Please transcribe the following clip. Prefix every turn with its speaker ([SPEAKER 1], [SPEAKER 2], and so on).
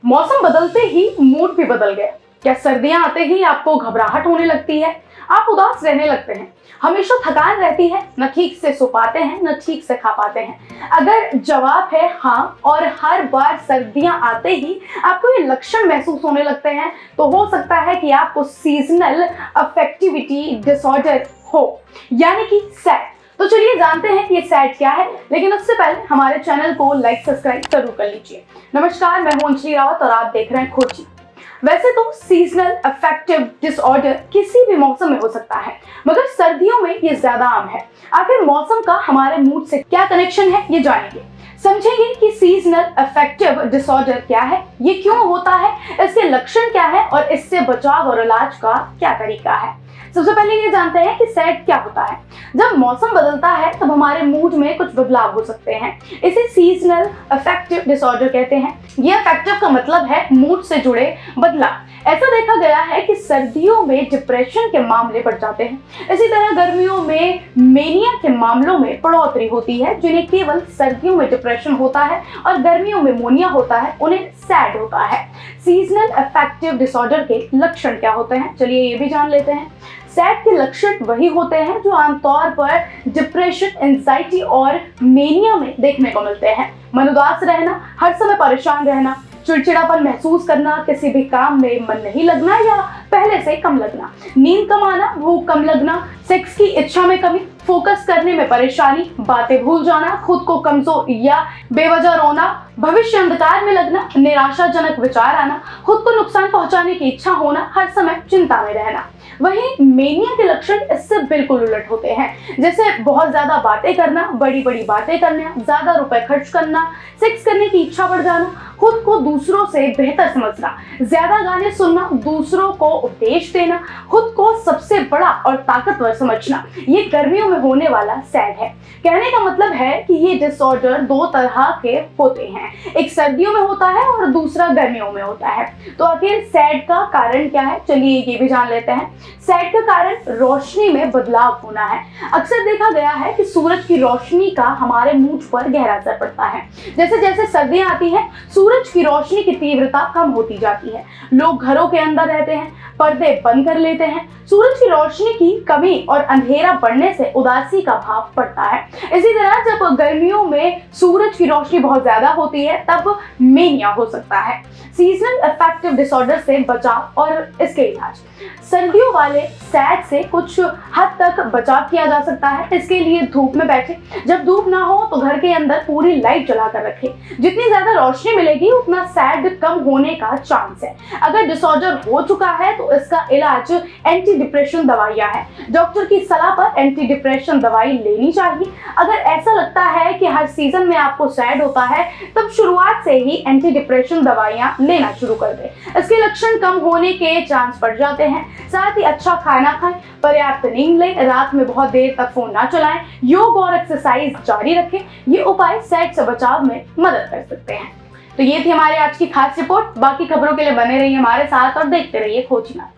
[SPEAKER 1] मौसम बदलते ही मूड भी बदल गया। क्या सर्दियां आते ही आपको घबराहट होने लगती है, आप उदास रहने लगते हैं, हमेशा थकान रहती है, न ठीक से सो पाते हैं न ठीक से खा पाते हैं? अगर जवाब है हाँ और हर बार सर्दियां आते ही आपको ये लक्षण महसूस होने लगते हैं, तो हो सकता है कि आपको सीजनल अफेक्टिविटी डिसऑर्डर हो, यानी कि सैड। तो चलिए जानते हैं कि ये सैड क्या है, लेकिन उससे पहले हमारे चैनल को लाइक सब्सक्राइब जरूर कर लीजिए। नमस्कार, मैं हूं अंजलि रावत और आप देख रहे हैं खोजी। वैसे तो सीजनल अफेक्टिव डिसऑर्डर किसी भी मौसम में हो सकता है, मगर सर्दियों में ये ज्यादा आम है। आखिर मौसम का हमारे मूड से क्या कनेक्शन है, ये जानेंगे, समझेंगे कि सीजनल अफेक्टिव डिसऑर्डर क्या है, ये क्यों होता है, इसके लक्षण क्या है और इससे बचाव और इलाज का क्या तरीका है। सबसे पहले ये जानते हैं कि सैड क्या होता है। जब मौसम बदलता है तब हमारे मूड में कुछ बदलाव हो सकते हैं, इसे सीजनल अफेक्टिव डिसऑर्डर कहते हैं। ये अफेक्टिव का मतलब है मूड से जुड़े बदलाव। ऐसा देखा गया है कि सर्दियों में डिप्रेशन के मामले बढ़ जाते हैं, इसी तरह गर्मियों में मेनिया के मामलों में बढ़ोतरी होती है। जिन्हें केवल सर्दियों में डिप्रेशन होता है और गर्मियों में मोनिया होता है, उन्हें सैड होता है। सीजनल अफेक्टिव डिसऑर्डर के लक्षण क्या होते हैं, चलिए ये भी जान लेते हैं। सैड के लक्षण वही होते हैं जो आमतौर पर डिप्रेशन, एंजाइटी और मेनिया में देखने को मिलते हैं। मन उदास रहना, हर समय परेशान रहना, चिड़चिड़ापन महसूस करना, किसी भी काम में मन नहीं लगना या पहले से कम लगना, नींद कम आना, भूख कम लगना, सेक्स की इच्छा में कमी, फोकस करने में परेशानी, बातें भूल जाना, खुद को कमजोर या बेवजह रोना, भविष्य अंधकार में लगना, निराशाजनक विचार आना, खुद को नुकसान पहुंचाने की इच्छा होना, हर समय चिंता में रहना। वहीं मेनिया के लक्षण इससे बिल्कुल उलट होते हैं, जैसे बहुत ज्यादा बातें करना, बड़ी बड़ी बातें करना, ज्यादा रुपए खर्च करना, सेक्स करने की इच्छा बढ़ जाना, खुद को दूसरों से बेहतर समझना, ज्यादा गाने सुनना, दूसरों को उपदेश देना, खुद को सबसे बड़ा और ताकतवर समझना। ये गर्मियों में होने वाला सैड है। कहने का मतलब है कि ये डिसऑर्डर दो तरह के होते हैं, एक सर्दियों में होता है और दूसरा गर्मियों में होता है। तो आखिर सैड का कारण क्या है, चलिए ये भी जान लेते हैं। सैड का कारण रोशनी में बदलाव होना है। अक्सर देखा गया है कि सूरज की रोशनी का हमारे मूड पर गहरा असर पड़ता है। जैसे जैसे सर्दियां आती हैं, सूरज की रोशनी की तीव्रता कम होती जाती है। लोग घरों के अंदर रहते हैं, पर्दे बंद कर लेते हैं। सूरज की रोशनी की कमी और अंधेरा बढ़ने से उदासी का भाव बढ़ता है। इसी तरह जब गर्मियों में सूरज की रोशनी बहुत ज्यादा होती है, तब मेनिया हो सकता है। सीजनल अफेक्टिव डिसऑर्डर से बचाव और इसके इलाज। सर्दियों वाले सैड से कुछ हद तक बचाव किया जा सकता है। इसके लिए धूप में बैठे, जब धूप ना हो तो घर के अंदर पूरी लाइट जला कर रखें। जितनी ज्यादा रोशनी मिलेगी उतना सैड कम होने का चांस है। अगर डिसऑर्डर हो चुका है तो इसका इलाज एंटी डिप्रेशन दवाइयां है। डॉक्टर की सलाह पर एंटी डिप्रेशन दवाई लेनी चाहिए। अगर ऐसा लगता है कि हर सीजन में आपको सैड होता है, तब शुरुआत से ही एंटी डिप्रेशन दवाइयां लेना शुरू कर दें। इसके लक्षण कम होने के चांस बढ़ जाते हैं। साथ ही अच्छा खाना खाएं, पर्याप्त नींद लें, रात में बहुत देर तक फोन ना चलाएं, योग और एक्सरसाइज जारी रखें। ये उपाय सैड से बचाव में मदद कर सकते हैं। तो ये थी हमारे आज की खास रिपोर्ट। बाकी खबरों के लिए बने रहिए हमारे साथ और देखते रहिए खोजना।